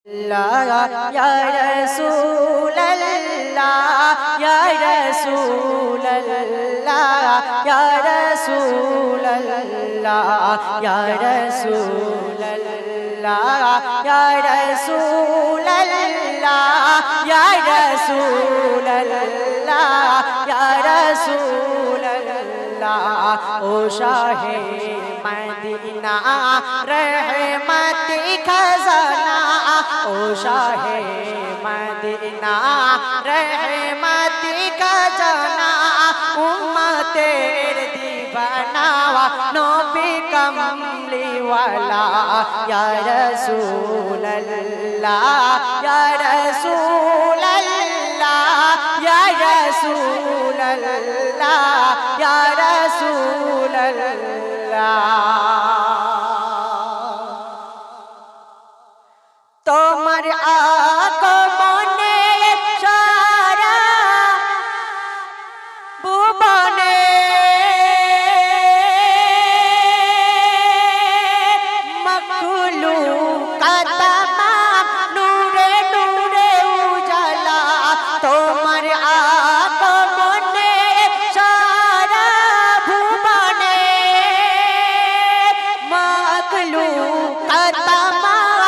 अल्लाह या रसूल अल्लाह या रसूल अल्लाह या रसूल अल्लाह या रसूल अल्लाह या रसूल अल्लाह या रसूल अल्लाह या रसूल अल्लाह ओ शाहे मदीना रहमती खजाना ओ शाहे मदीना रहमती खजाना उम्मतेर दीवाना नबी कमली वाला या रसूल अल्लाह या रसूल अल्लाह या रसूल अल्लाह या रसूल अल्लाह তোমার আগমনে সারা ভুবনে মাখলুকাত তামাম নূরে নূরে উজালা তোমার আগমনে সারা ভুবনে মাখলুকাত তামাম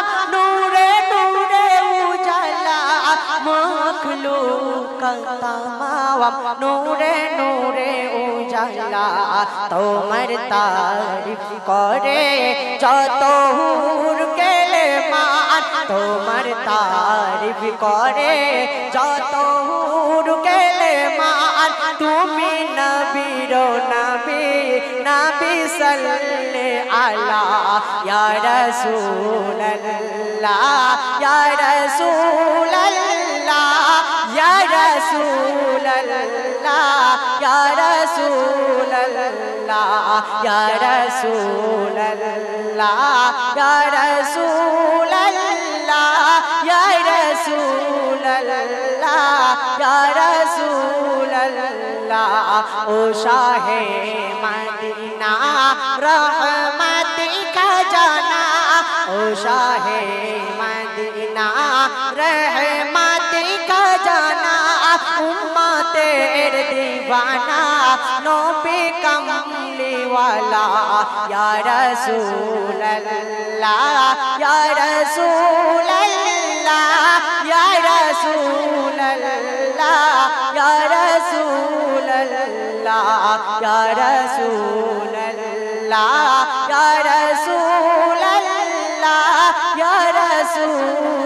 नूरे नूरे उजाला তোমার तारीफ करे যত হুর গেলে মান তোমার तारीफ करे যত হুর গেলে মান তুমি নবীর নবী নবী সাল্লাল্লাহু আলা ইয়া রাসূল আল্লাহ ইয়া রাসূল আল্লাহ या रसूल अल्लाह या रसूल अल्लाह या रसूल अल्लाह या रसूल अल्लाह या रसूल अल्लाह या रसूल अल्लाह ओ शाहे मदीना रहमती खजाना ओ शाहे मदीना रहमती खजाना उम्मतेर दीवाना नबी कमली वाला या रसूल अल्लाह या रसूल अल्लाह या रसूल अल्लाह या रसूल अल्लाह या रसूल अल्लाह या रसूल अल्लाह या रसूल